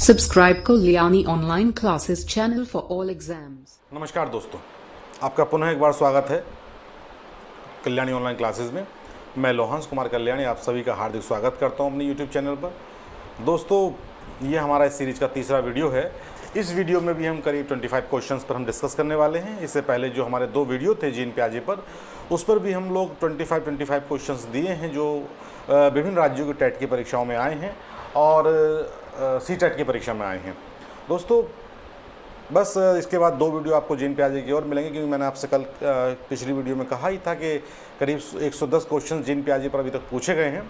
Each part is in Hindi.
Subscribe Kalyani Online Classes channel for all exams. नमस्कार दोस्तों, आपका पुनः एक बार स्वागत है कल्याणी ऑनलाइन क्लासेस में। मैं लोहंस कुमार कल्याणी आप सभी का हार्दिक स्वागत करता हूं अपने यूट्यूब चैनल पर। दोस्तों, ये हमारा इस सीरीज़ का तीसरा वीडियो है। इस वीडियो में भी हम करीब 25 क्वेश्चंस पर हम डिस्कस करने वाले हैं। इससे पहले जो हमारे 2 वीडियो थे जीन प्याजे पर, उस पर भी हम लोग 25 क्वेश्चंस दिए हैं जो विभिन्न राज्यों के टेट की परीक्षाओं में आए हैं और सी टेट की परीक्षा में आए हैं। दोस्तों, बस इसके बाद 2 वीडियो आपको जीन प्याजे की और मिलेंगे, क्योंकि मैंने आपसे कल पिछली वीडियो में कहा ही था कि करीब 110 क्वेश्चन जीन प्याजे पर अभी तक पूछे गए हैं।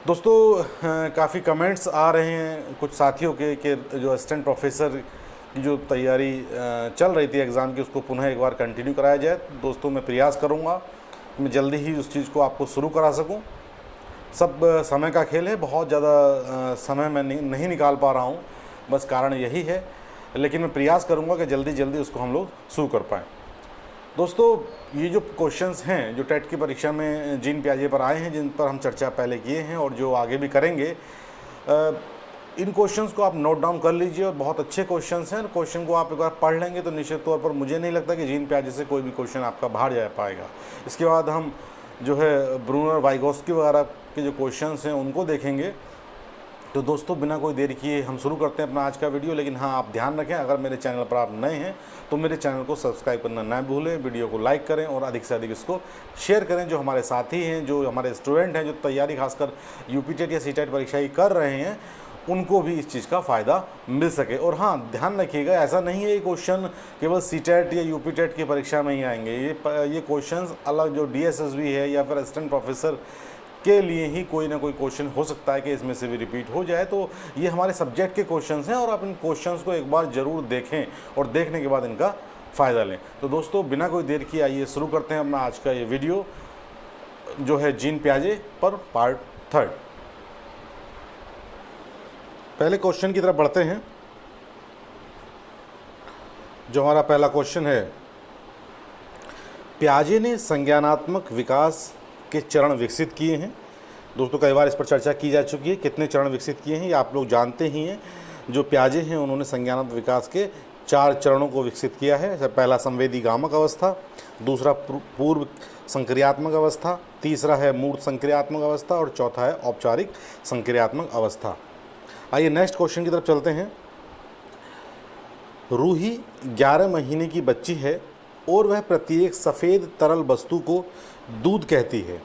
दोस्तों, काफ़ी कमेंट्स आ रहे हैं कुछ साथियों के कि जो असिस्टेंट प्रोफेसर की जो तैयारी चल रही थी एग्ज़ाम की, उसको पुनः एक बार कंटिन्यू कराया जाए। दोस्तों, मैं प्रयास करूँगा मैं जल्दी ही उस चीज़ को आपको शुरू करा सकूँ। सब समय का खेल है, बहुत ज़्यादा समय मैं नहीं निकाल पा रहा हूँ, बस कारण यही है, लेकिन मैं प्रयास करूँगा कि जल्दी उसको हम लोग शुरू कर पाएँ। दोस्तों, ये जो क्वेश्चंस हैं जो टेट की परीक्षा में जीन प्याजे पर आए हैं, जिन पर हम चर्चा पहले किए हैं और जो आगे भी करेंगे, इन क्वेश्चंस को आप नोट डाउन कर लीजिए और बहुत अच्छे क्वेश्चंस हैं। क्वेश्चन को आप एक बार पढ़ लेंगे तो निश्चित तौर पर मुझे नहीं लगता कि जीन प्याजे से कोई भी क्वेश्चन आपका बाहर जा पाएगा। इसके बाद हम जो है ब्रूनर वाइगोस्की वगैरह के जो क्वेश्चंस हैं उनको देखेंगे। तो दोस्तों, बिना कोई देर किए हम शुरू करते हैं अपना आज का वीडियो। लेकिन हाँ, आप ध्यान रखें, अगर मेरे चैनल पर आप नए हैं तो मेरे चैनल को सब्सक्राइब करना ना भूलें, वीडियो को लाइक करें और अधिक से अधिक इसको शेयर करें। जो हमारे साथी हैं, जो हमारे स्टूडेंट हैं, जो तैयारी खासकर यूपी टेट या सी टेट परीक्षा ही कर रहे हैं, उनको भी इस चीज़ का फ़ायदा मिल सके। और हाँ, ध्यान रखिएगा, ऐसा नहीं है ये क्वेश्चन केवल सी टेट या यूपी टेट की परीक्षा में ही आएंगे। ये क्वेश्चंस अलग जो DSSB है या फिर असिस्टेंट प्रोफेसर के लिए ही कोई ना कोई क्वेश्चन हो सकता है कि इसमें से भी रिपीट हो जाए। तो ये हमारे सब्जेक्ट के क्वेश्चंस हैं और आप इन क्वेश्चंस को एक बार ज़रूर देखें और देखने के बाद इनका फ़ायदा लें। तो दोस्तों, बिना कोई देर की आइए शुरू करते हैं अपना आज का ये वीडियो, जो है जीन प्याजे पर पार्ट 3। पहले क्वेश्चन की तरफ बढ़ते हैं। जो हमारा पहला क्वेश्चन है, प्याजे ने संज्ञानात्मक विकास के चरण विकसित किए हैं। दोस्तों, कई बार इस पर चर्चा की जा चुकी है, कितने चरण विकसित किए हैं ये आप लोग जानते ही हैं। जो प्याजे हैं उन्होंने संज्ञानात्मक विकास के 4 चरणों को विकसित किया है। पहला संवेदी गामक अवस्था, दूसरा पूर्व संक्रियात्मक अवस्था, तीसरा है मूर्त संक्रियात्मक अवस्था और चौथा है औपचारिक संक्रियात्मक अवस्था। आइए नेक्स्ट क्वेश्चन की तरफ चलते हैं। रूही 11 महीने की बच्ची है और वह प्रत्येक सफ़ेद तरल वस्तु को दूध कहती है।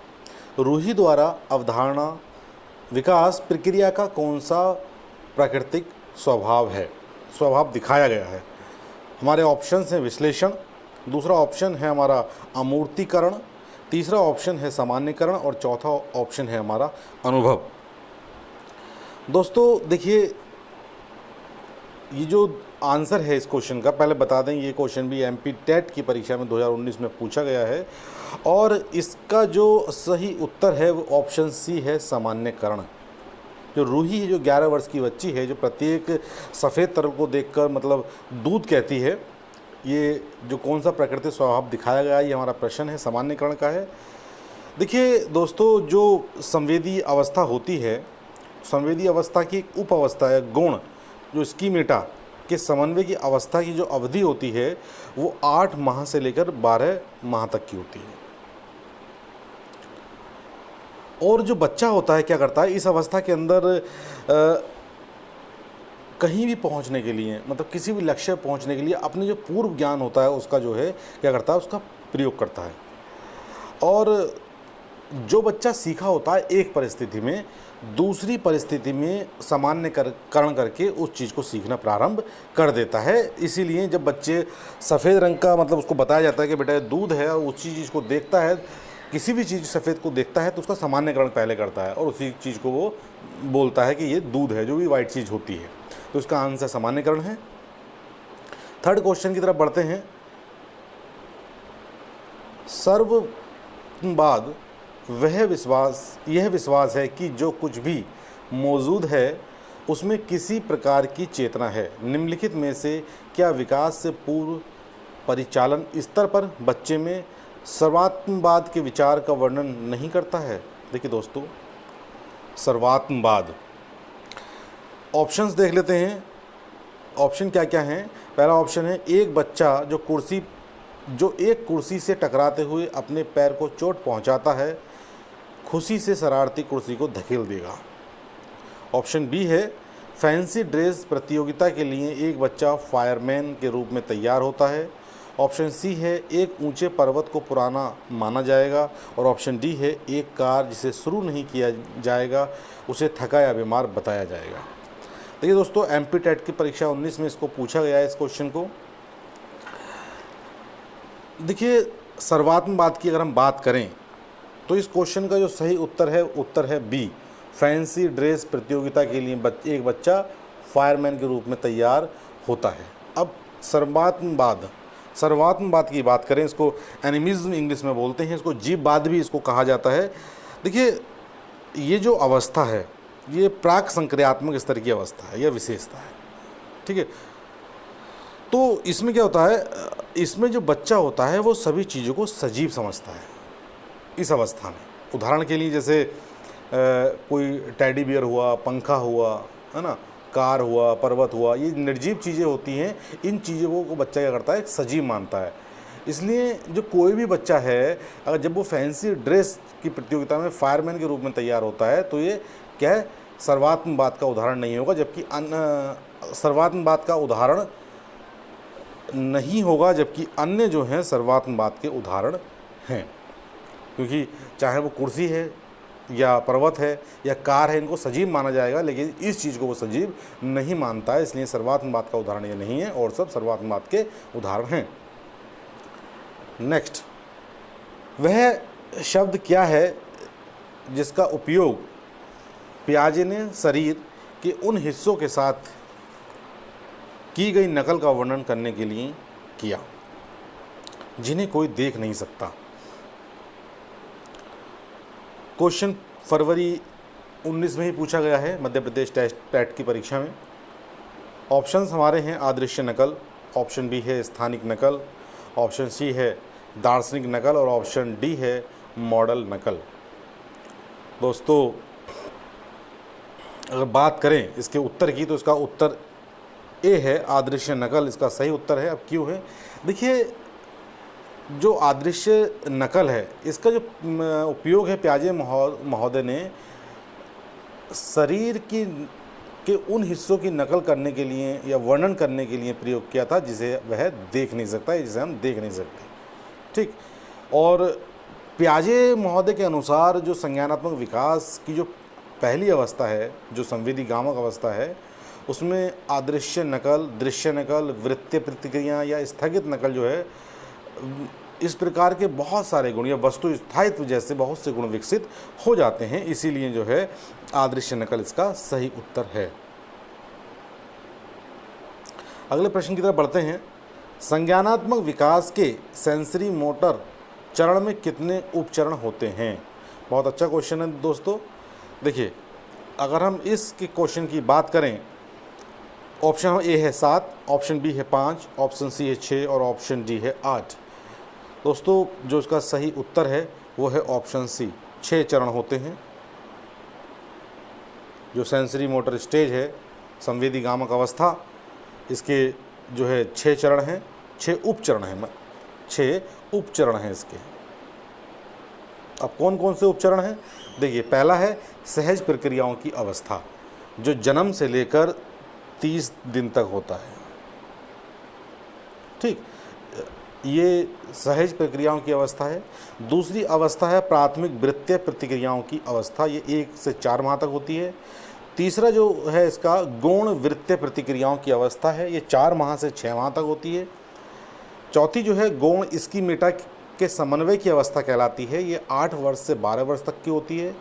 रूही द्वारा अवधारणा विकास प्रक्रिया का कौन सा प्राकृतिक स्वभाव दिखाया गया है? हमारे ऑप्शंस हैं विश्लेषण, दूसरा ऑप्शन है हमारा अमूर्तीकरण, तीसरा ऑप्शन है सामान्यकरण और चौथा ऑप्शन है हमारा अनुभव। दोस्तों देखिए, ये जो आंसर है इस क्वेश्चन का, पहले बता दें ये क्वेश्चन भी MP टेट की परीक्षा में 2019 में पूछा गया है और इसका जो सही उत्तर है वो ऑप्शन सी है, सामान्यकरण। जो रूही है, जो 11 वर्ष की बच्ची है, जो प्रत्येक सफ़ेद तरल को देखकर मतलब दूध कहती है, ये जो कौन सा प्राकृतिक स्वभाव दिखाया गया है, ये हमारा प्रश्न है, सामान्यकरण का है। देखिए दोस्तों, जो संवेदी अवस्था होती है, संवेदी अवस्था की एक उप अवस्था है गौण, जो स्कीमेटा के समन्वय की अवस्था की जो अवधि होती है वो 8 माह से लेकर 12 माह तक की होती है। और जो बच्चा होता है क्या करता है इस अवस्था के अंदर, कहीं भी पहुंचने के लिए, मतलब किसी भी लक्ष्य पहुंचने के लिए अपने जो पूर्व ज्ञान होता है उसका जो है क्या करता है, उसका प्रयोग करता है। और जो बच्चा सीखा होता है एक परिस्थिति में, दूसरी परिस्थिति में सामान्यकरण करके उस चीज़ को सीखना प्रारंभ कर देता है। इसीलिए जब बच्चे सफ़ेद रंग का, मतलब उसको बताया जाता है कि बेटा दूध है, और उसी चीज़ को देखता है, किसी भी चीज़ सफ़ेद को देखता है तो उसका सामान्यकरण पहले करता है और उसी चीज़ को वो बोलता है कि ये दूध है, जो भी वाइट चीज़ होती है। तो इसका आंसर सामान्यकरण है। थर्ड क्वेश्चन की तरफ बढ़ते हैं। सर्ववाद यह विश्वास है कि जो कुछ भी मौजूद है उसमें किसी प्रकार की चेतना है। निम्नलिखित में से क्या विकास से पूर्व परिचालन स्तर पर बच्चे में सर्वात्मवाद के विचार का वर्णन नहीं करता है? देखिए दोस्तों, सर्वात्मवाद ऑप्शंस देख लेते हैं। ऑप्शन क्या क्या हैं। पहला ऑप्शन है एक बच्चा जो एक कुर्सी से टकराते हुए अपने पैर को चोट पहुंचाता है, खुशी से शरारती कुर्सी को धकेल देगा। ऑप्शन बी है फैंसी ड्रेस प्रतियोगिता के लिए एक बच्चा फायरमैन के रूप में तैयार होता है। ऑप्शन सी है एक ऊंचे पर्वत को पुराना माना जाएगा। और ऑप्शन डी है एक कार जिसे शुरू नहीं किया जाएगा उसे थका या बीमार बताया जाएगा। देखिए दोस्तों, एमपी टेट की परीक्षा 19 में इसको पूछा गया है, इस क्वेश्चन को। देखिए, सर्वात्मवाद की अगर हम बात करें तो इस क्वेश्चन का जो सही उत्तर है बी, फैंसी ड्रेस प्रतियोगिता के लिए एक बच्चा फायरमैन के रूप में तैयार होता है। अब सर्वात्मवाद की बात करें, इसको एनिमिज्म इंग्लिश में बोलते हैं, इसको जीववाद भी इसको कहा जाता है। देखिए, ये जो अवस्था है ये प्राक संक्रियात्मक स्तर की अवस्था है, यह विशेषता है। ठीक है, तो इसमें क्या होता है, इसमें जो बच्चा होता है वो सभी चीज़ों को सजीव समझता है इस अवस्था में। उदाहरण के लिए जैसे कोई टेडी बियर हुआ, पंखा हुआ, है ना, कार हुआ, पर्वत हुआ, ये निर्जीव चीज़ें होती हैं। इन चीज़ों को बच्चा क्या करता है, एक सजीव मानता है। इसलिए जो कोई भी बच्चा है अगर जब वो फैंसी ड्रेस की प्रतियोगिता में फायरमैन के रूप में तैयार होता है तो ये क्या है, सर्वात्मवाद का उदाहरण नहीं होगा। जबकि सर्वात्मवाद का उदाहरण नहीं होगा, जबकि अन्य जो हैं सर्वात्मवाद के उदाहरण हैं। क्योंकि चाहे वो कुर्सी है या पर्वत है या कार है, इनको सजीव माना जाएगा, लेकिन इस चीज़ को वो सजीव नहीं मानता है। इसलिए सर्वात्मवाद का उदाहरण ये नहीं है और सब सर्वात्मवाद के उदाहरण हैं। नेक्स्ट, वह शब्द क्या है जिसका उपयोग पियाजे ने शरीर के उन हिस्सों के साथ की गई नकल का वर्णन करने के लिए किया जिन्हें कोई देख नहीं सकता। क्वेश्चन फरवरी 19 में ही पूछा गया है मध्य प्रदेश टेट की परीक्षा में। ऑप्शंस हमारे हैं अदृश्य नकल, ऑप्शन बी है स्थानिक नकल, ऑप्शन सी है दार्शनिक नकल और ऑप्शन डी है मॉडल नकल। दोस्तों, अगर बात करें इसके उत्तर की तो इसका उत्तर ए है, अदृश्य नकल इसका सही उत्तर है। अब क्यों है, देखिए, जो अदृश्य नकल है इसका जो उपयोग है पियाजे महोदय ने शरीर के उन हिस्सों की नकल करने के लिए या वर्णन करने के लिए प्रयोग किया था जिसे वह देख नहीं सकता, जिसे हम देख नहीं सकते। ठीक, और पियाजे महोदय के अनुसार जो संज्ञानात्मक विकास की जो पहली अवस्था है, जो संवेदी गामक अवस्था है, उसमें अदृश्य नकल, दृश्य नकल, वृत्तीय प्रतिक्रिया या स्थगित नकल जो है, इस प्रकार के बहुत सारे गुण या वस्तु स्थायित्व जैसे बहुत से गुण विकसित हो जाते हैं। इसीलिए जो है अदृश्य नकल इसका सही उत्तर है। अगले प्रश्न की तरफ बढ़ते हैं। संज्ञानात्मक विकास के सेंसरी मोटर चरण में कितने उपचरण होते हैं? बहुत अच्छा क्वेश्चन है दोस्तों। देखिए, अगर हम इसके क्वेश्चन की बात करें, ऑप्शन ए है 7, ऑप्शन बी है 5, ऑप्शन सी है 6 और ऑप्शन डी है 8। दोस्तों, जो इसका सही उत्तर है वो है ऑप्शन सी, 6 चरण होते हैं। जो सेंसरी मोटर स्टेज है, संवेदी गामक अवस्था, इसके जो है 6 चरण हैं, 6 उपचरण हैं, 6 उपचरण हैं इसके। अब कौन कौन से उपचरण हैं? देखिए, पहला है सहज प्रक्रियाओं की अवस्था, जो जन्म से लेकर 30 दिन तक होता है। ठीक, ये सहज प्रक्रियाओं की अवस्था है। दूसरी अवस्था है प्राथमिक वृत्तीय प्रतिक्रियाओं की अवस्था, ये 1 से 4 माह तक होती है। तीसरा जो है इसका गौण वृत्तीय प्रतिक्रियाओं की अवस्था है, ये 4 माह से 6 माह तक होती है। चौथी जो है गौण स्कीमेटा के समन्वय की अवस्था कहलाती है, ये 8 वर्ष से 12 वर्ष तक की होती है।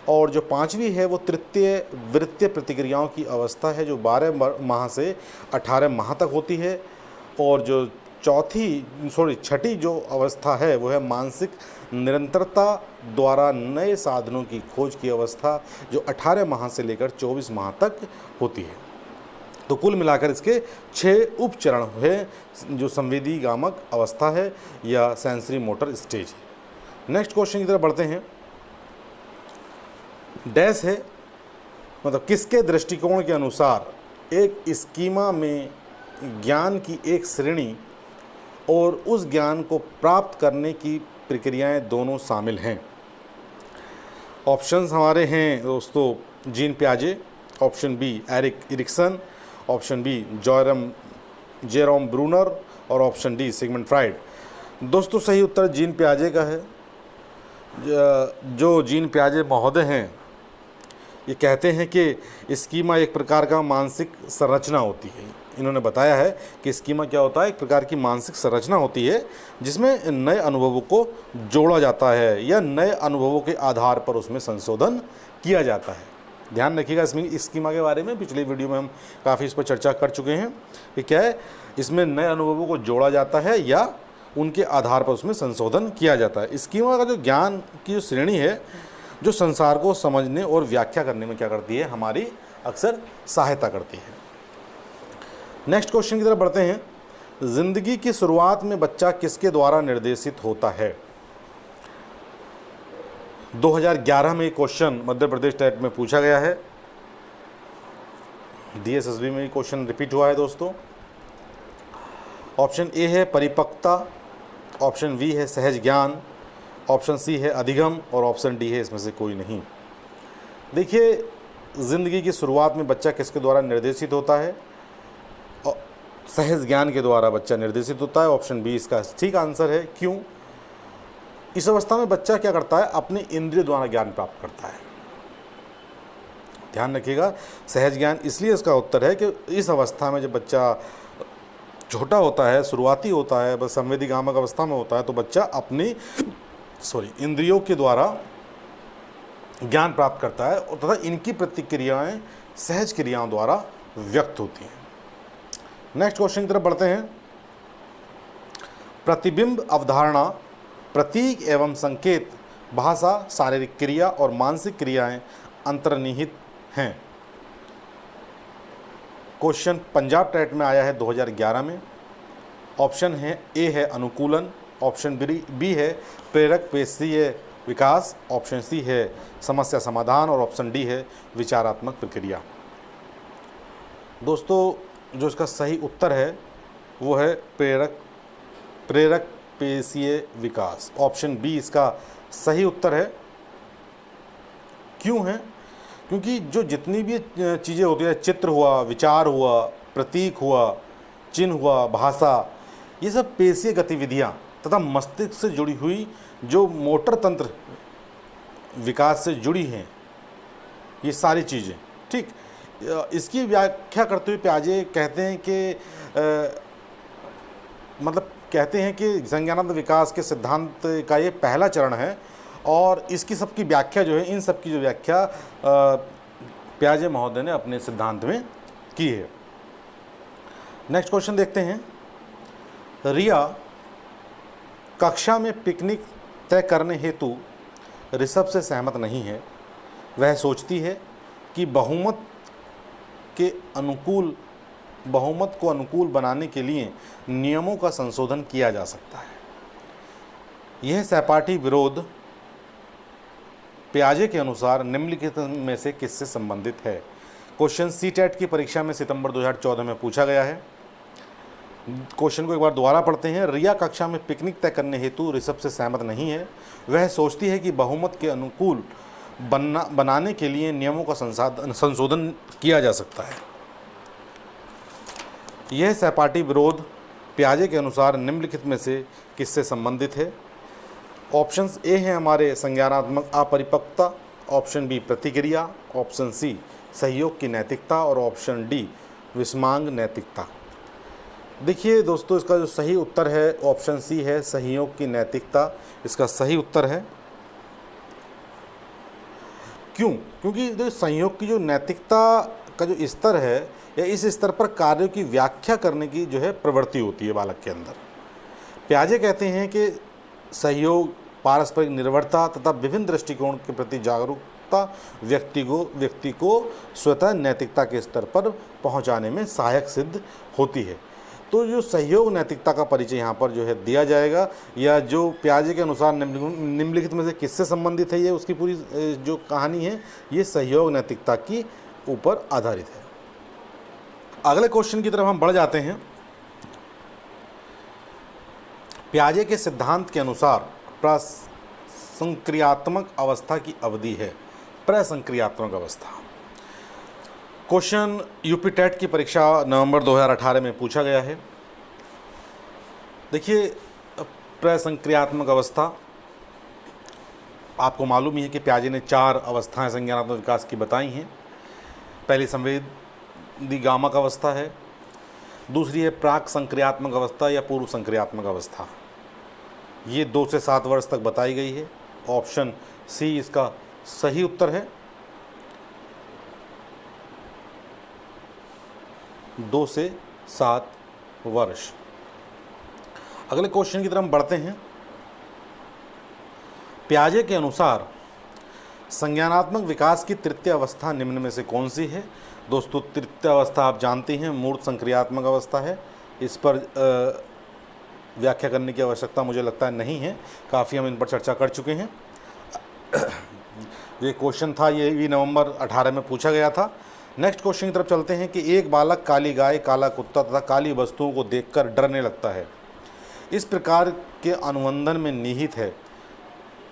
और जो 5वीं है वो तृतीय वृत्तीय प्रतिक्रियाओं की अवस्था है, जो 12 माह से 18 माह तक होती है। और जो छठी जो अवस्था है वो है मानसिक निरंतरता द्वारा नए साधनों की खोज की अवस्था, जो 18 माह से लेकर 24 माह तक होती है। तो कुल मिलाकर इसके 6 उपचरण हैं, जो संवेदी गामक अवस्था है या सेंसरी मोटर स्टेज है। नेक्स्ट क्वेश्चन की तरफ बढ़ते हैं। डैश है मतलब किसके दृष्टिकोण के अनुसार एक स्कीमा में ज्ञान की एक श्रेणी और उस ज्ञान को प्राप्त करने की प्रक्रियाएं दोनों शामिल हैं। ऑप्शंस हमारे हैं दोस्तों, जीन पियाजे, option B Erik Erikson, option B Jerome Bruner और ऑप्शन डी सिगमंड फ्राइड। दोस्तों सही उत्तर जीन पियाजे का है। जो जीन पियाजे महोदय हैं ये कहते हैं कि स्कीमा एक प्रकार का मानसिक संरचना होती है। इन्होंने बताया है कि स्कीमा क्या होता है, एक प्रकार की मानसिक संरचना होती है जिसमें नए अनुभवों को जोड़ा जाता है या नए अनुभवों के आधार पर उसमें संशोधन किया जाता है। ध्यान रखिएगा इसमें स्कीमा के बारे में पिछली वीडियो में हम काफ़ी इस पर चर्चा कर चुके हैं कि क्या है, इसमें नए अनुभवों को जोड़ा जाता है या उनके आधार पर उसमें संशोधन किया जाता है। स्कीमा का जो ज्ञान की जो श्रेणी है जो संसार को समझने और व्याख्या करने में क्या करती है, हमारी अक्सर सहायता करती है। नेक्स्ट क्वेश्चन की तरफ बढ़ते हैं। जिंदगी की शुरुआत में बच्चा किसके द्वारा निर्देशित होता है? 2011 में क्वेश्चन मध्य प्रदेश टेट में पूछा गया है। DSSB में क्वेश्चन रिपीट हुआ है दोस्तों। ऑप्शन ए है परिपक्वता, ऑप्शन बी है सहज ज्ञान, ऑप्शन सी है अधिगम और ऑप्शन डी है इसमें से कोई नहीं। देखिए, ज़िंदगी की शुरुआत में बच्चा किसके द्वारा निर्देशित होता है? सहज ज्ञान के द्वारा बच्चा निर्देशित होता है। ऑप्शन बी इसका ठीक आंसर है। क्यों? इस अवस्था में बच्चा क्या करता है, अपने इंद्रिय द्वारा ज्ञान प्राप्त करता है। ध्यान रखिएगा, सहज ज्ञान इसलिए इसका उत्तर है कि इस अवस्था में जब बच्चा छोटा होता है, शुरुआती होता है, बस संवेदीगामक अवस्था में होता है, तो बच्चा अपनी इंद्रियों के द्वारा ज्ञान प्राप्त करता है और तथा इनकी प्रतिक्रियाएं सहज क्रियाओं द्वारा व्यक्त होती हैं। नेक्स्ट क्वेश्चन की तरफ बढ़ते हैं। प्रतिबिंब अवधारणा, प्रतीक एवं संकेत, भाषा, शारीरिक क्रिया और मानसिक क्रियाएं अंतर्निहित हैं। क्वेश्चन पंजाब टेट में आया है 2011 में। ऑप्शन है ए है अनुकूलन, ऑप्शन बी है प्रेरक पेशीय विकास, ऑप्शन सी है समस्या समाधान और ऑप्शन डी है विचारात्मक प्रक्रिया। दोस्तों जो इसका सही उत्तर है वो है प्रेरक पेशीय विकास। ऑप्शन बी इसका सही उत्तर है। क्यों है? क्योंकि जो जितनी भी चीज़ें होती है, चित्र हुआ, विचार हुआ, प्रतीक हुआ, चिन्ह हुआ, भाषा, ये सब पेशीय गतिविधियाँ तथा मस्तिष्क से जुड़ी हुई जो मोटर तंत्र विकास से जुड़ी हैं, ये सारी चीज़ें, ठीक। इसकी व्याख्या करते हुए पियाजे कहते हैं कि कहते हैं कि संज्ञानात्मक विकास के सिद्धांत का ये पहला चरण है और इसकी सबकी व्याख्या जो है, इन सब की जो व्याख्या पियाजे महोदय ने अपने सिद्धांत में की है। नेक्स्ट क्वेश्चन देखते हैं। रिया कक्षा में पिकनिक तय करने हेतु ऋषभ से सहमत नहीं है। वह सोचती है कि बहुमत को अनुकूल बनाने के लिए नियमों का संशोधन किया जा सकता है। यह सहपाठी विरोध पियाजे के अनुसार निम्नलिखित में से किससे संबंधित है? क्वेश्चन CTET की परीक्षा में सितंबर 2014 में पूछा गया है। क्वेश्चन को एक बार दोबारा पढ़ते हैं। रिया कक्षा में पिकनिक तय करने हेतु ऋषभ से सहमत नहीं है। वह सोचती है कि बहुमत के अनुकूल बनाने के लिए नियमों का संशोधन किया जा सकता है। यह सहपाठी विरोध पियाजे के अनुसार निम्नलिखित में से किससे संबंधित है? ऑप्शंस ए हैं हमारे संज्ञानात्मक अपरिपक्वता, ऑप्शन बी प्रतिक्रिया, ऑप्शन सी सहयोग की नैतिकता और ऑप्शन डी विषमांग नैतिकता। देखिए दोस्तों, इसका जो सही उत्तर है ऑप्शन सी है सहयोग की नैतिकता, इसका सही उत्तर है। क्यों? क्योंकि जो संयोग की जो नैतिकता का जो स्तर है या इस स्तर पर कार्यों की व्याख्या करने की जो है प्रवृत्ति होती है बालक के अंदर। पियाजे कहते हैं कि सहयोग, पारस्परिक निर्भरता तथा विभिन्न दृष्टिकोण के प्रति जागरूकता व्यक्ति को स्वतः नैतिकता के स्तर पर पहुंचाने में सहायक सिद्ध होती है। तो जो सहयोग नैतिकता का परिचय यहाँ पर जो है दिया जाएगा, या जो पियाजे के अनुसार निम्नलिखित में से किससे संबंधित है, ये उसकी पूरी जो कहानी है ये सहयोग नैतिकता की ऊपर आधारित है। अगले क्वेश्चन की तरफ हम बढ़ जाते हैं। पियाजे के सिद्धांत के अनुसार प्रसंक्रियात्मक अवस्था की अवधि है। प्रसंक्रियात्मक अवस्था क्वेश्चन यूपी टेट की परीक्षा नवंबर 2018 में पूछा गया है। देखिए, प्रसंक्रियात्मक अवस्था आपको मालूम ही है कि पियाजे ने 4 अवस्थाएं संज्ञानात्मक विकास की बताई हैं। पहली संवेदीगामक अवस्था है, दूसरी है प्राक संक्रियात्मक अवस्था या पूर्व संक्रियात्मक अवस्था। ये 2 से 7 वर्ष तक बताई गई है। ऑप्शन सी इसका सही उत्तर है। 2 से 7 वर्ष। अगले क्वेश्चन की तरफ बढ़ते हैं। पियाजे के अनुसार संज्ञानात्मक विकास की तृतीय अवस्था निम्न में से कौन सी है? दोस्तों, तृतीय अवस्था आप जानते हैं मूर्त संक्रियात्मक अवस्था है। इस पर व्याख्या करने की आवश्यकता मुझे लगता है नहीं है, काफ़ी हम इन पर चर्चा कर चुके हैं। ये क्वेश्चन था, ये भी नवंबर 18 में पूछा गया था। नेक्स्ट क्वेश्चन की तरफ चलते हैं कि एक बालक काली गाय, काला कुत्ता तथा काली वस्तुओं को देखकर डरने लगता है, इस प्रकार के अनुबंधन में निहित है।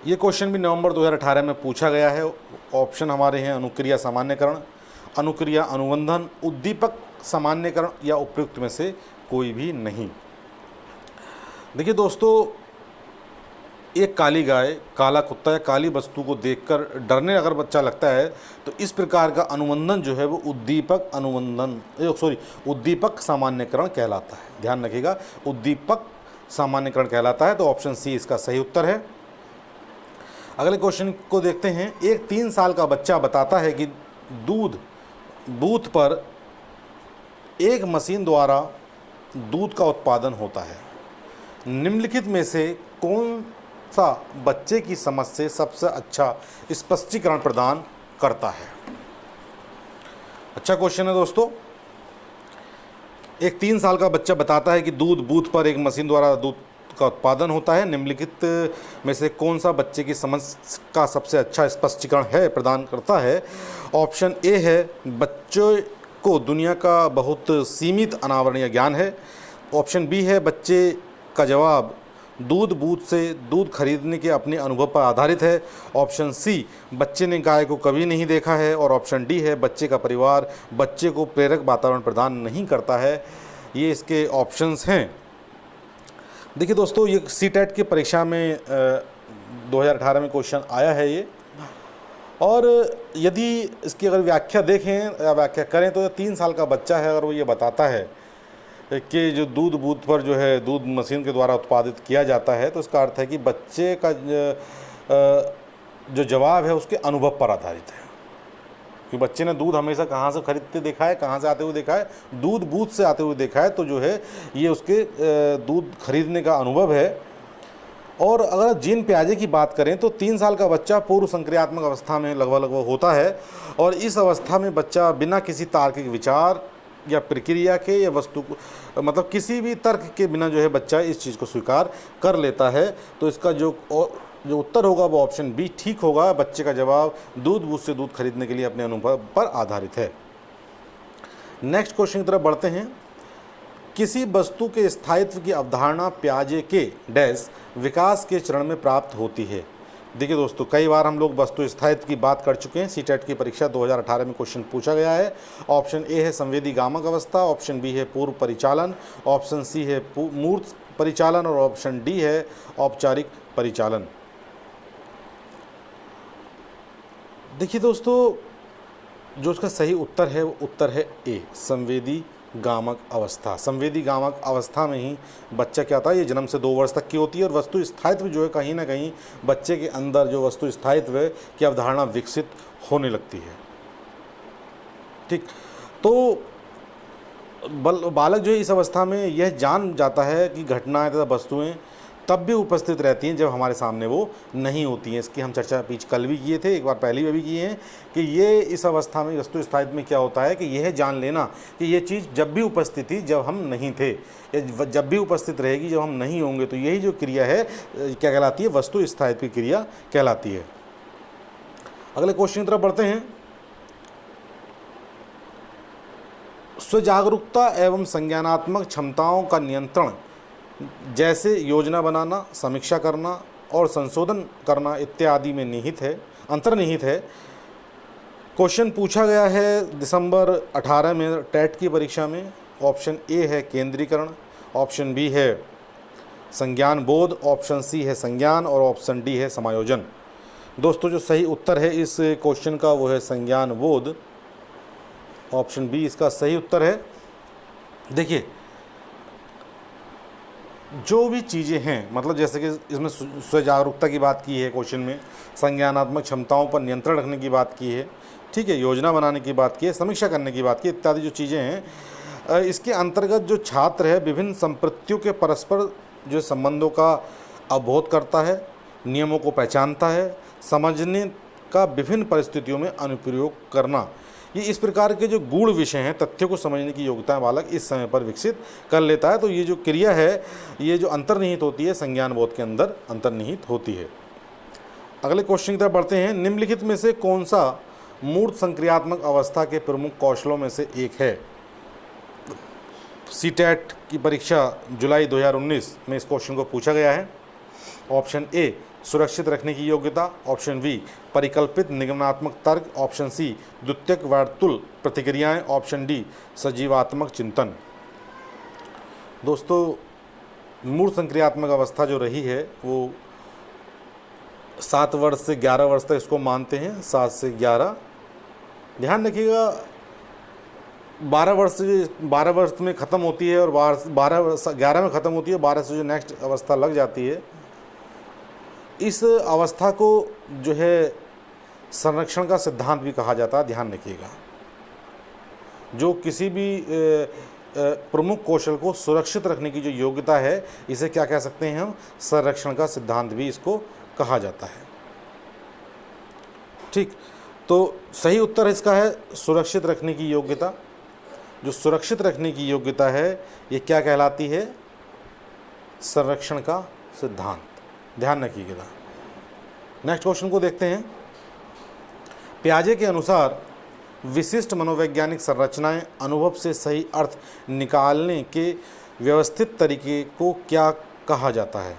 ये क्वेश्चन भी नवंबर 2018 में पूछा गया है। ऑप्शन हमारे हैं अनुक्रिया सामान्यकरण, अनुक्रिया अनुबंधन, उद्दीपक सामान्यकरण या उपयुक्त में से कोई भी नहीं। देखिए दोस्तों, एक काली गाय, काला कुत्ता या काली वस्तु को देखकर डरने अगर बच्चा लगता है तो इस प्रकार का अनुबंधन जो है वो उद्दीपक सामान्यकरण कहलाता है। ध्यान रखिएगा, उद्दीपक सामान्यकरण कहलाता है। तो ऑप्शन सी इसका सही उत्तर है। अगले क्वेश्चन को देखते हैं। एक 3 साल का बच्चा बताता है कि दूध बूथ पर एक मशीन द्वारा दूध का उत्पादन होता है। निम्नलिखित में से कौन सा बच्चे की समझ से सबसे अच्छा स्पष्टीकरण प्रदान करता है? अच्छा क्वेश्चन है दोस्तों। एक 3 साल का बच्चा बताता है कि दूध बूथ पर एक मशीन द्वारा दूध का उत्पादन होता है। निम्नलिखित में से कौन सा बच्चे की समझ का सबसे अच्छा स्पष्टीकरण है प्रदान करता है? ऑप्शन ए है बच्चों को दुनिया का बहुत सीमित अनावरणीय ज्ञान है। ऑप्शन बी है बच्चे का जवाब दूध बूथ से दूध खरीदने के अपने अनुभव पर आधारित है। ऑप्शन सी बच्चे ने गाय को कभी नहीं देखा है। और ऑप्शन डी है बच्चे का परिवार बच्चे को प्रेरक वातावरण प्रदान नहीं करता है। ये इसके ऑप्शंस हैं। देखिए दोस्तों, ये सीटेट की परीक्षा में 2018 में क्वेश्चन आया है ये। और यदि इसकी अगर व्याख्या देखें या व्याख्या करें तो 3 साल का बच्चा है अगर वो ये बताता है कि जो दूध बूथ पर जो है दूध मशीन के द्वारा उत्पादित किया जाता है, तो इसका अर्थ है कि बच्चे का जो जवाब है उसके अनुभव पर आधारित है। कि बच्चे ने दूध हमेशा कहाँ से खरीदते देखा है, कहाँ से आते हुए देखा है, दूध बूथ से आते हुए देखा है, तो जो है ये उसके दूध खरीदने का अनुभव है। और अगर जीन पियाजे की बात करें तो 3 साल का बच्चा पूर्व संक्रियात्मक अवस्था में लगभग होता है। और इस अवस्था में बच्चा बिना किसी तार्किक विचार या प्रक्रिया के या वस्तु को मतलब किसी भी तर्क के बिना जो है बच्चा इस चीज़ को स्वीकार कर लेता है। तो इसका जो उत्तर होगा वो ऑप्शन बी ठीक होगा। बच्चे का जवाब दूध बूथ से दूध खरीदने के लिए अपने अनुभव पर आधारित है। नेक्स्ट क्वेश्चन की तरफ बढ़ते हैं। किसी वस्तु के स्थायित्व की अवधारणा पियाजे के डैश विकास के चरण में प्राप्त होती है। देखिए दोस्तों, कई बार हम लोग वस्तु स्थायित्व की बात कर चुके हैं। सीटेट की परीक्षा 2018 में क्वेश्चन पूछा गया है। ऑप्शन ए है संवेदीगामक अवस्था, ऑप्शन बी है पूर्व परिचालन, ऑप्शन सी है मूर्त परिचालन और ऑप्शन डी है औपचारिक परिचालन। देखिए दोस्तों, जो उसका सही उत्तर है वो उत्तर है ए संवेदीगामक अवस्था। संवेदीगामक अवस्था में ही बच्चा क्या होता है, ये जन्म से 2 वर्ष तक की होती है और वस्तु स्थायित्व जो है कहीं ना कहीं बच्चे के अंदर जो वस्तु स्थायित्व है की अवधारणा विकसित होने लगती है। ठीक, तो बालक जो है इस अवस्था में यह जान जाता है कि घटनाएं तथा वस्तुएं तब भी उपस्थित रहती हैं जब हमारे सामने वो नहीं होती हैं। इसकी हम चर्चा बीच कल भी किए थे, एक बार पहले भी किए हैं कि ये इस अवस्था में वस्तु स्थायित्व में क्या होता है कि यह जान लेना कि ये चीज़ जब भी उपस्थित थी जब हम नहीं थे, जब भी उपस्थित रहेगी जब हम नहीं होंगे। तो यही जो क्रिया है क्या कहलाती है, वस्तु स्थायित्व की क्रिया कहलाती है। अगले क्वेश्चन की तरफ बढ़ते हैं। स्वजागरूकता एवं संज्ञानात्मक क्षमताओं का नियंत्रण जैसे योजना बनाना, समीक्षा करना और संशोधन करना इत्यादि में निहित है, अंतर्निहित है। क्वेश्चन पूछा गया है दिसंबर 18 में टेट की परीक्षा में। ऑप्शन ए है केंद्रीकरण, ऑप्शन बी है संज्ञान बोध, ऑप्शन सी है संज्ञान और ऑप्शन डी है समायोजन। दोस्तों जो सही उत्तर है इस क्वेश्चन का वो है संज्ञान बोध। ऑप्शन बी इसका सही उत्तर है। देखिए जो भी चीज़ें हैं, मतलब जैसे कि इसमें स्व जागरूकता की बात की है क्वेश्चन में, संज्ञानात्मक क्षमताओं पर नियंत्रण रखने की बात की है, ठीक है, योजना बनाने की बात की है, समीक्षा करने की बात की, इत्यादि जो चीज़ें हैं, इसके अंतर्गत जो छात्र है विभिन्न संपत्तियों के परस्पर जो संबंधों का अवबोध करता है, नियमों को पहचानता है, समझने का विभिन्न परिस्थितियों में अनुप्रयोग करना, ये इस प्रकार के जो गूढ़ विषय हैं, तथ्यों को समझने की योग्यता बालक इस समय पर विकसित कर लेता है। तो ये जो क्रिया है, ये जो अंतर्निहित होती है संज्ञान बोध के अंदर अंतर्निहित होती है। अगले क्वेश्चन की तरफ बढ़ते हैं। निम्नलिखित में से कौन सा मूर्त संक्रियात्मक अवस्था के प्रमुख कौशलों में से एक है? सीटेट की परीक्षा जुलाई 2019 में इस क्वेश्चन को पूछा गया है। ऑप्शन ए सुरक्षित रखने की योग्यता, ऑप्शन बी परिकल्पित निगमनात्मक तर्क, ऑप्शन सी द्वितीयक वर्तुल प्रतिक्रियाएं, ऑप्शन डी सजीवात्मक चिंतन। दोस्तों मूर्त संक्रियात्मक अवस्था जो रही है वो 7 वर्ष से 11 वर्ष तक इसको मानते हैं, 7 से 11। ध्यान रखिएगा 12 वर्ष में ख़त्म होती है और 11 में ख़त्म होती है, 12 से जो नेक्स्ट अवस्था लग जाती है। इस अवस्था को जो है संरक्षण का सिद्धांत भी कहा जाता है, ध्यान रखिएगा। जो किसी भी प्रमुख कौशल को सुरक्षित रखने की जो योग्यता है, इसे क्या कह सकते हैं हम? संरक्षण का सिद्धांत भी इसको कहा जाता है। ठीक, तो सही उत्तर इसका है सुरक्षित रखने की योग्यता। जो सुरक्षित रखने की योग्यता है ये क्या कहलाती है? संरक्षण का सिद्धांत। ध्यान रखिएगा। नेक्स्ट क्वेश्चन को देखते हैं। पियाजे के अनुसार विशिष्ट मनोवैज्ञानिक संरचनाएं अनुभव से सही अर्थ निकालने के व्यवस्थित तरीके को क्या कहा जाता है?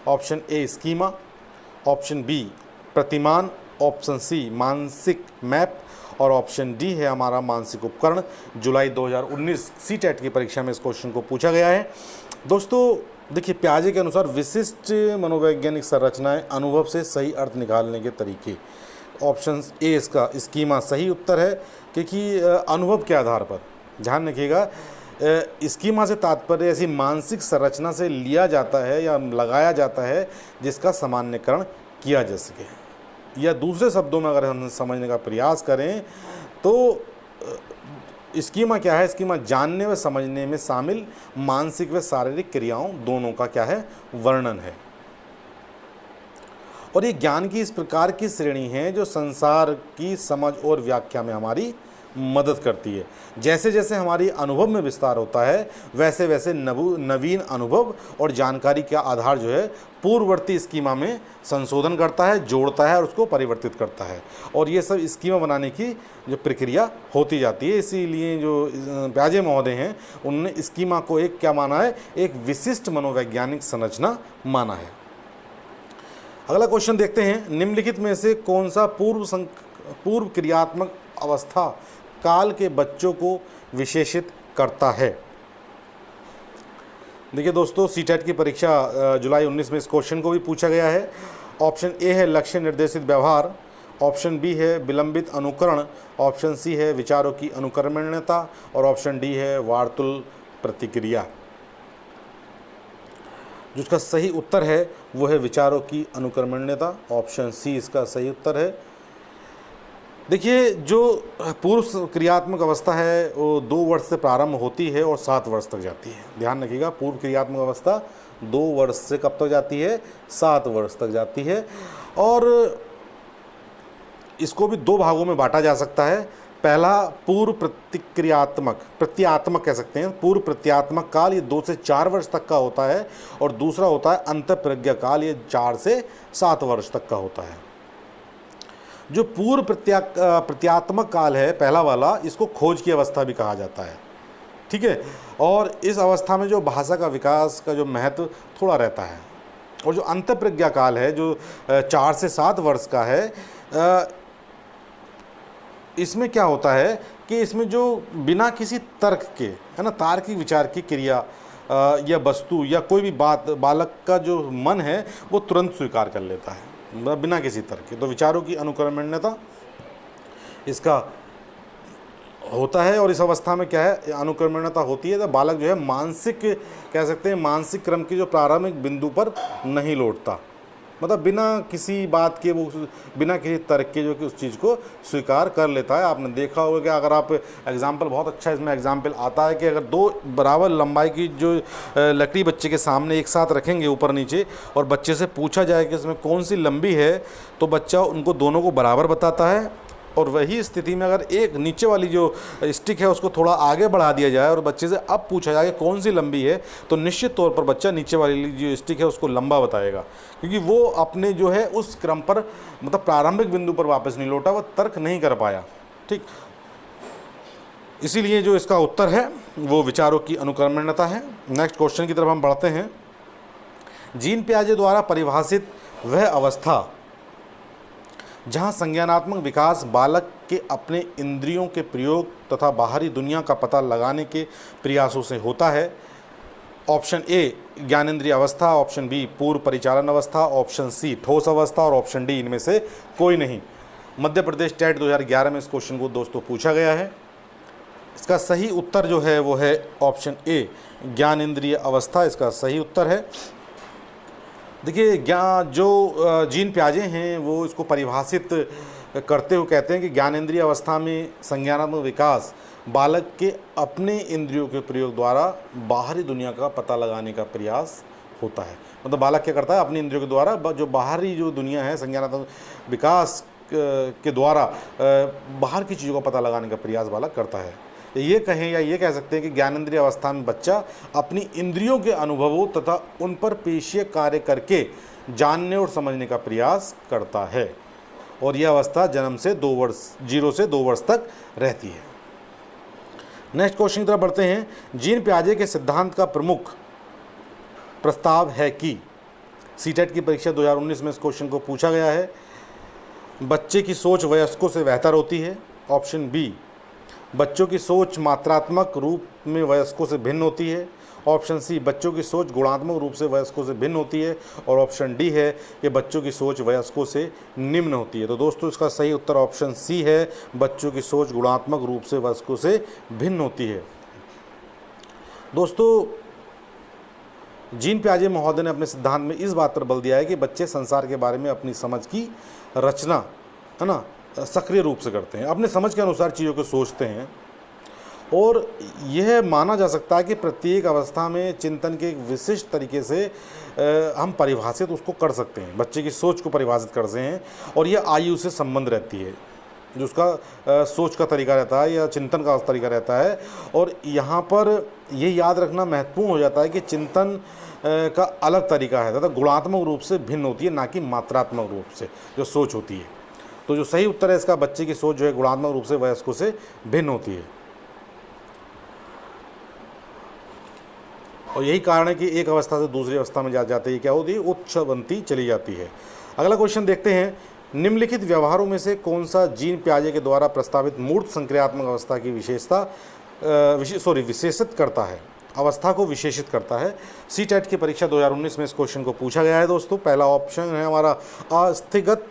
Option a schema, option b प्रतिमान, ऑप्शन सी मानसिक मैप और ऑप्शन डी है हमारा मानसिक उपकरण। जुलाई 2019 सीटेट की परीक्षा में इस क्वेश्चन को पूछा गया है। दोस्तों देखिए पियाजे के अनुसार विशिष्ट मनोवैज्ञानिक संरचनाएं अनुभव से सही अर्थ निकालने के तरीके, ऑप्शन ए इसका स्कीमा सही उत्तर है, क्योंकि अनुभव के आधार पर, ध्यान रखिएगा, स्कीमा से तात्पर्य ऐसी मानसिक संरचना से लिया जाता है या लगाया जाता है जिसका सामान्यकरण किया जा सके, या दूसरे शब्दों में अगर हम समझने का प्रयास करें तो स्कीमा क्या है? स्कीमा जानने व समझने में शामिल मानसिक व शारीरिक क्रियाओं दोनों का क्या है? वर्णन है। और ये ज्ञान की इस प्रकार की श्रेणी है जो संसार की समझ और व्याख्या में हमारी मदद करती है। जैसे जैसे हमारी अनुभव में विस्तार होता है वैसे वैसे नवीन अनुभव और जानकारी का आधार जो है पूर्ववर्ती स्कीमा में संशोधन करता है, जोड़ता है और उसको परिवर्तित करता है, और ये सब स्कीमा बनाने की जो प्रक्रिया होती जाती है। इसीलिए जो पियाजे महोदय हैं उन्होंने स्कीमा को एक क्या माना है? एक विशिष्ट मनोवैज्ञानिक संरचना माना है। अगला क्वेश्चन देखते हैं। निम्नलिखित में से कौन सा पूर्व क्रियात्मक अवस्था काल के बच्चों को विशेषित करता है? देखिए दोस्तों सीटेट की परीक्षा जुलाई 19 में इस क्वेश्चन को भी पूछा गया है। ऑप्शन ए है लक्ष्य निर्देशित व्यवहार, ऑप्शन बी है विलंबित अनुकरण, ऑप्शन सी है विचारों की अनुकरणीयता और ऑप्शन डी है वार्तुल प्रतिक्रिया। जिसका सही उत्तर है वो है विचारों की अनुकरणीयता, ऑप्शन सी इसका सही उत्तर है। देखिए जो पूर्व क्रियात्मक अवस्था है वो 2 वर्ष से प्रारंभ होती है और 7 वर्ष तक जाती है। ध्यान रखिएगा पूर्व क्रियात्मक अवस्था 2 वर्ष से कब तक जाती है? 7 वर्ष तक जाती है। और इसको भी 2 भागों में बांटा जा सकता है। पहला पूर्व प्रत्यात्मक कह सकते हैं, पूर्व प्रत्यात्मक काल, ये 2 से 4 वर्ष तक का होता है, और दूसरा होता है अंतःप्रज्ञा काल, ये 4 से 7 वर्ष तक का होता है। जो पूर्व प्रत्यात्मक काल है पहला वाला, इसको खोज की अवस्था भी कहा जाता है। ठीक है। और इस अवस्था में जो भाषा का विकास का जो महत्व थोड़ा रहता है। और जो अंतःप्रज्ञा काल है जो 4 से 7 वर्ष का है, इसमें क्या होता है कि इसमें जो बिना किसी तर्क के, है ना, तार्किक विचार की क्रिया या वस्तु या कोई भी बात बालक का जो मन है वो तुरंत स्वीकार कर लेता है, मतलब बिना किसी तर्क के। तो विचारों की अनुकरणीयता इसका होता है। और इस अवस्था में क्या है, अनुकरणीयता होती है तो बालक जो है मानसिक, कह सकते हैं मानसिक क्रम की जो प्रारंभिक बिंदु पर नहीं लौटता, मतलब बिना किसी बात के वो बिना किसी तर्क के जो कि उस चीज़ को स्वीकार कर लेता है। आपने देखा होगा कि अगर आप एग्जाम्पल, बहुत अच्छा इसमें एग्जाम्पल आता है कि अगर 2 बराबर लंबाई की जो लकड़ी बच्चे के सामने एक साथ रखेंगे ऊपर नीचे, और बच्चे से पूछा जाए कि इसमें कौन सी लंबी है, तो बच्चा उनको दोनों को बराबर बताता है। और वही स्थिति में अगर एक नीचे वाली जो स्टिक है उसको थोड़ा आगे बढ़ा दिया जाए और बच्चे से अब पूछा जाए कौन सी लंबी है, तो निश्चित तौर पर बच्चा नीचे वाली जो स्टिक है उसको लंबा बताएगा, क्योंकि वो अपने जो है उस क्रम पर, मतलब प्रारंभिक बिंदु पर वापस नहीं लौटा, वह तर्क नहीं कर पाया। ठीक, इसीलिए जो इसका उत्तर है वो विचारों की अनुकरणीयता है। नेक्स्ट क्वेश्चन की तरफ हम बढ़ते हैं। जीन पियाजे द्वारा परिभाषित वह अवस्था जहाँ संज्ञानात्मक विकास बालक के अपने इंद्रियों के प्रयोग तथा बाहरी दुनिया का पता लगाने के प्रयासों से होता है। ऑप्शन ए ज्ञानेंद्रिय अवस्था, ऑप्शन बी पूर्व परिचालन अवस्था, ऑप्शन सी ठोस अवस्था और ऑप्शन डी इनमें से कोई नहीं। मध्य प्रदेश टेट 2011 में इस क्वेश्चन को दोस्तों पूछा गया है। इसका सही उत्तर जो है वो है ऑप्शन ए ज्ञानेंद्रिय अवस्था, इसका सही उत्तर है। देखिए, जो जीन पियाजे हैं वो इसको परिभाषित करते हुए कहते हैं कि ज्ञानेंद्रिय अवस्था में संज्ञानात्मक विकास बालक के अपने इंद्रियों के प्रयोग द्वारा बाहरी दुनिया का पता लगाने का प्रयास होता है। मतलब बालक क्या करता है, अपने इंद्रियों के द्वारा जो बाहरी जो दुनिया है, संज्ञानात्मक विकास के द्वारा बाहर की चीज़ों का पता लगाने का प्रयास बालक करता है। ये कहें या ये कह सकते हैं कि ज्ञानेंद्रिय अवस्था में बच्चा अपनी इंद्रियों के अनुभवों तथा उन पर पेशीय कार्य करके जानने और समझने का प्रयास करता है। और यह अवस्था जन्म से 2 वर्ष 0 से 2 वर्ष तक रहती है। नेक्स्ट क्वेश्चन की तरफ बढ़ते हैं। जीन पियाजे के सिद्धांत का प्रमुख प्रस्ताव है कि, सीटेट की परीक्षा 2019 में इस क्वेश्चन को पूछा गया है। बच्चे की सोच वयस्कों से बेहतर होती है। ऑप्शन बी बच्चों की सोच मात्रात्मक रूप में वयस्कों से भिन्न होती है। ऑप्शन सी बच्चों की सोच गुणात्मक रूप से वयस्कों से भिन्न होती है। और ऑप्शन डी है कि बच्चों की सोच वयस्कों से निम्न होती है। तो दोस्तों इसका सही उत्तर ऑप्शन सी है, बच्चों की सोच गुणात्मक रूप से वयस्कों से भिन्न होती है। दोस्तों, जीन पियाजे महोदय ने अपने सिद्धांत में इस बात पर बल दिया है कि बच्चे संसार के बारे में अपनी समझ की रचना, है ना, सक्रिय रूप से करते हैं, अपने समझ के अनुसार चीज़ों को सोचते हैं। और यह माना जा सकता है कि प्रत्येक अवस्था में चिंतन के एक विशिष्ट तरीके से हम परिभाषित उसको कर सकते हैं, बच्चे की सोच को परिभाषित करते हैं। और यह आयु से संबंध रहती है, जो उसका सोच का तरीका रहता है या चिंतन का तरीका रहता है। और यहाँ पर ये याद रखना महत्वपूर्ण हो जाता है कि चिंतन का अलग तरीका है तथा गुणात्मक रूप से भिन्न होती है, ना कि मात्रात्मक रूप से जो सोच होती है। तो जो सही उत्तर है इसका, बच्चे की सोच जो है गुणात्मक रूप से वयस्कों से भिन्न होती है। और यही कारण है कि एक अवस्था से दूसरी अवस्था में जाते ही क्या होती है, उच्च बनती चली जाती है। अगला क्वेश्चन देखते हैं। निम्नलिखित व्यवहारों में से कौन सा जीन पियाजे के द्वारा प्रस्तावित मूर्त संक्रियात्मक अवस्था की विशेषित करता है, अवस्था को विशेषित करता है। सीटेट की परीक्षा 2019 में इस क्वेश्चन को पूछा गया है। दोस्तों, पहला ऑप्शन है हमारा अस्थिगत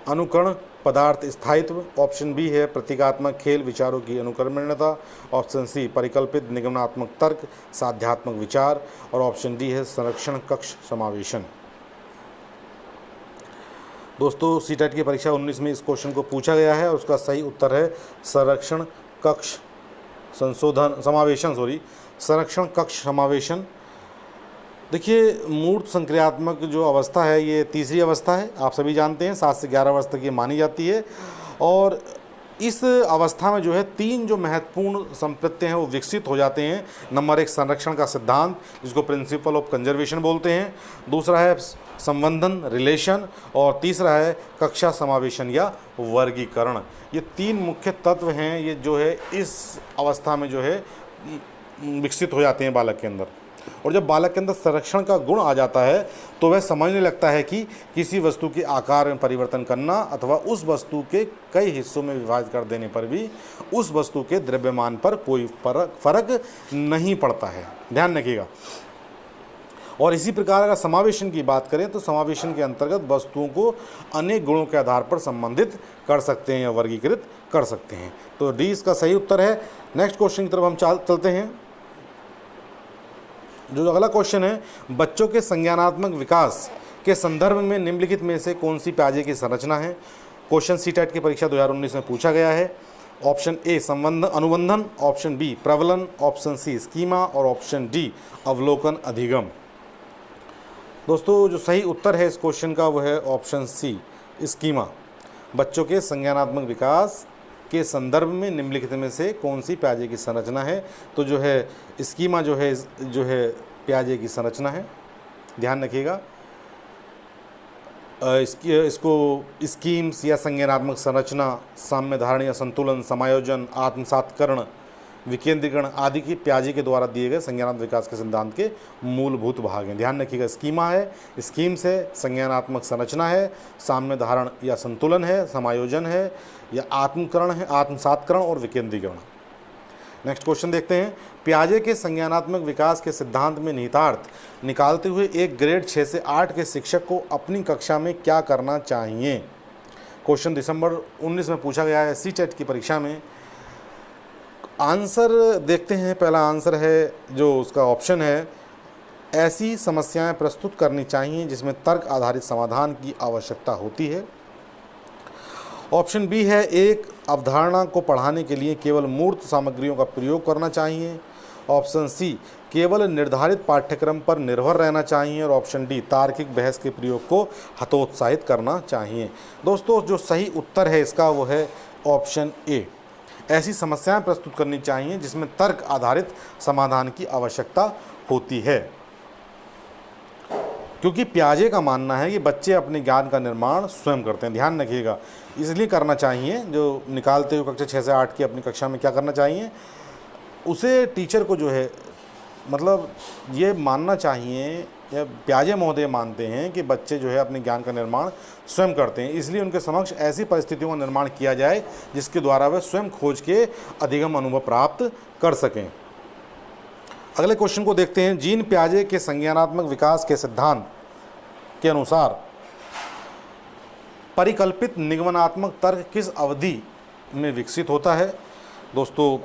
अनुकरण पदार्थ स्थायित्व। ऑप्शन बी है प्रतीकात्मक खेल विचारों की अनुकरणीयता। ऑप्शन सी परिकल्पित निगमनात्मक तर्क साध्यात्मक विचार। और ऑप्शन डी है संरक्षण कक्ष समावेशन। दोस्तों, सीटेट की परीक्षा 19 में इस क्वेश्चन को पूछा गया है और उसका सही उत्तर है संरक्षण कक्ष संरक्षण कक्ष समावेशन। देखिए, मूर्त संक्रियात्मक जो अवस्था है ये तीसरी अवस्था है, आप सभी जानते हैं 7 से 11 वर्ष तक ये मानी जाती है। और इस अवस्था में जो है 3 जो महत्वपूर्ण संप्रत्य हैं वो विकसित हो जाते हैं। नंबर 1 संरक्षण का सिद्धांत, जिसको प्रिंसिपल ऑफ कंजर्वेशन बोलते हैं। दूसरा है संबंधन रिलेशन, और तीसरा है कक्षा समावेशन या वर्गीकरण। ये 3 मुख्य तत्व हैं, ये जो है इस अवस्था में जो है विकसित हो जाते हैं बालक के अंदर। और जब बालक के अंदर संरक्षण का गुण आ जाता है तो वह समझने लगता है कि किसी वस्तु के आकार में परिवर्तन करना अथवा उस वस्तु के कई हिस्सों में विभाजित कर देने पर भी उस वस्तु के द्रव्यमान पर कोई फर्क नहीं पड़ता है। ध्यान रखिएगा। और इसी प्रकार अगर समावेशन की बात करें तो समावेशन के अंतर्गत वस्तुओं को अनेक गुणों के आधार पर संबंधित कर सकते हैं या वर्गीकृत कर सकते हैं। तो डी इसका सही उत्तर है। नेक्स्ट क्वेश्चन की तरफ हम चलते हैं। जो अगला क्वेश्चन है, बच्चों के संज्ञानात्मक विकास के संदर्भ में निम्नलिखित में से कौन सी प्याजे की संरचना है। क्वेश्चन सीटेट की परीक्षा 2019 में पूछा गया है। ऑप्शन ए संबंध अनुबंधन, ऑप्शन बी प्रबलन, ऑप्शन सी स्कीमा और ऑप्शन डी अवलोकन अधिगम। दोस्तों जो सही उत्तर है इस क्वेश्चन का वो है ऑप्शन सी स्कीमा। बच्चों के संज्ञानात्मक विकास के संदर्भ में निम्नलिखित में से कौन सी प्याजे की संरचना है। तो जो है स्कीमा जो है प्याजे की संरचना है। ध्यान रखिएगा। इसको स्कीम्स या संज्ञानात्मक संरचना, साम्य धारण या संतुलन, समायोजन, आत्मसात्करण, विकेंद्रीकरण आदि की प्याजे के द्वारा दिए गए संज्ञानात्मक विकास के सिद्धांत के मूलभूत भाग हैं। ध्यान रखिएगा। स्कीमा है, स्कीम्स है, संज्ञानात्मक संरचना है, साम्य धारण या संतुलन है, समायोजन है या आत्मकरण है, आत्मसात्करण और विकेंद्रीकरण। नेक्स्ट क्वेश्चन देखते हैं। प्याजे के संज्ञानात्मक विकास के सिद्धांत में निहितार्थ निकालते हुए एक ग्रेड 6 से 8 के शिक्षक को अपनी कक्षा में क्या करना चाहिए। क्वेश्चन दिसंबर 19 में पूछा गया है सीटेट की परीक्षा में। आंसर देखते हैं। पहला आंसर है जो उसका ऑप्शन है, ऐसी समस्याएं प्रस्तुत करनी चाहिए जिसमें तर्क आधारित समाधान की आवश्यकता होती है। ऑप्शन बी है, एक अवधारणा को पढ़ाने के लिए केवल मूर्त सामग्रियों का प्रयोग करना चाहिए। ऑप्शन सी, केवल निर्धारित पाठ्यक्रम पर निर्भर रहना चाहिए। और ऑप्शन डी, तार्किक बहस के प्रयोग को हतोत्साहित करना चाहिए। दोस्तों जो सही उत्तर है इसका वो है ऑप्शन ए, ऐसी समस्याएं प्रस्तुत करनी चाहिए जिसमें तर्क आधारित समाधान की आवश्यकता होती है। क्योंकि प्याजे का मानना है कि बच्चे अपने ज्ञान का निर्माण स्वयं करते हैं। ध्यान रखिएगा। इसलिए करना चाहिए, जो निकालते हुए कक्षा 6 से 8 की अपनी कक्षा में क्या करना चाहिए, उसे टीचर को जो है मतलब ये मानना चाहिए, या प्याजे महोदय मानते हैं कि बच्चे जो है अपने ज्ञान का निर्माण स्वयं करते हैं। इसलिए उनके समक्ष ऐसी परिस्थितियों का निर्माण किया जाए जिसके द्वारा वे स्वयं खोज के अधिगम अनुभव प्राप्त कर सकें। अगले क्वेश्चन को देखते हैं। जीन प्याजे के संज्ञानात्मक विकास के सिद्धांत के अनुसार परिकल्पित निगमनात्मक तर्क किस अवधि में विकसित होता है। दोस्तों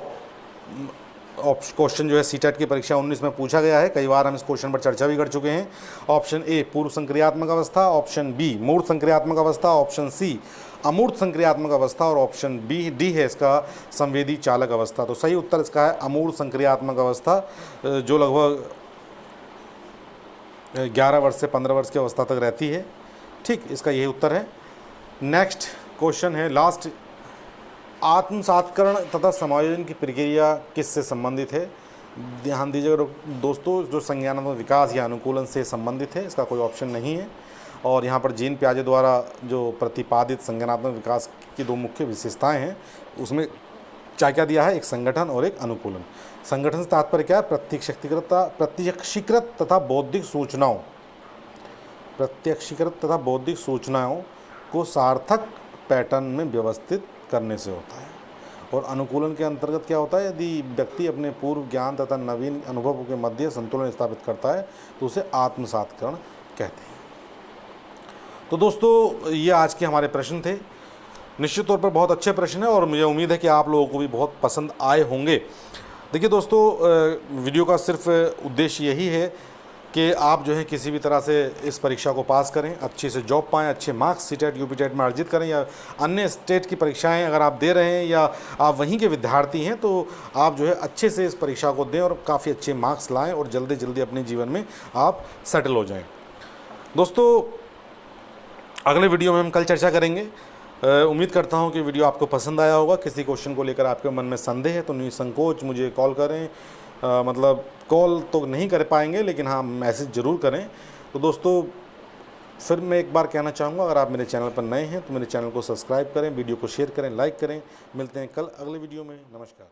क्वेश्चन जो है सीटेट की परीक्षा 19 में पूछा गया है। कई बार हम इस क्वेश्चन पर चर्चा भी कर चुके हैं। ऑप्शन ए पूर्व संक्रियात्मक अवस्था, ऑप्शन बी मूर्त संक्रियात्मक अवस्था, ऑप्शन सी अमूर्त संक्रियात्मक अवस्था और ऑप्शन बी डी है इसका संवेदी चालक अवस्था। तो सही उत्तर इसका है अमूर्त संक्रियात्मक अवस्था, जो लगभग 11 वर्ष से 15 वर्ष की अवस्था तक रहती है। ठीक, इसका यही उत्तर है। नेक्स्ट क्वेश्चन है लास्ट, आत्मसात्करण तथा समायोजन की प्रक्रिया किससे संबंधित है। ध्यान दीजिएगा दोस्तों, जो संज्ञानात्मक विकास या अनुकूलन से संबंधित है, इसका कोई ऑप्शन नहीं है। और यहाँ पर जीन प्याजे द्वारा जो प्रतिपादित संज्ञानात्मक विकास की 2 मुख्य विशेषताएं हैं, उसमें क्या क्या दिया है, एक संगठन और एक अनुकूलन। संगठन से तात्पर्य क्या है, प्रत्यक्षीकृत तथा बौद्धिक सूचनाओं को सार्थक पैटर्न में व्यवस्थित करने से होता है। और अनुकूलन के अंतर्गत क्या होता है, यदि व्यक्ति अपने पूर्व ज्ञान तथा नवीन अनुभवों के मध्य संतुलन स्थापित करता है तो उसे आत्मसात्करण कहते हैं। तो दोस्तों ये आज के हमारे प्रश्न थे। निश्चित तौर पर बहुत अच्छे प्रश्न हैं और मुझे उम्मीद है कि आप लोगों को भी बहुत पसंद आए होंगे। देखिए दोस्तों, वीडियो का सिर्फ उद्देश्य यही है कि आप जो है किसी भी तरह से इस परीक्षा को पास करें, अच्छे से जॉब पाएँ, अच्छे मार्क्स सीटेट यूपीटेट में अर्जित करें, या अन्य स्टेट की परीक्षाएं अगर आप दे रहे हैं या आप वहीं के विद्यार्थी हैं तो आप जो है अच्छे से इस परीक्षा को दें और काफ़ी अच्छे मार्क्स लाएं और जल्दी जल्दी अपने जीवन में आप सेटल हो जाएं। दोस्तों अगले वीडियो में हम कल चर्चा करेंगे। उम्मीद करता हूं कि वीडियो आपको पसंद आया होगा। किसी क्वेश्चन को लेकर आपके मन में संदेह है तो निसंकोच मुझे कॉल करें। मतलब कॉल तो नहीं कर पाएंगे लेकिन हाँ मैसेज ज़रूर करें। तो दोस्तों फिर मैं एक बार कहना चाहूँगा, अगर आप मेरे चैनल पर नए हैं तो मेरे चैनल को सब्सक्राइब करें, वीडियो को शेयर करें, लाइक करें। मिलते हैं कल अगले वीडियो में। नमस्कार।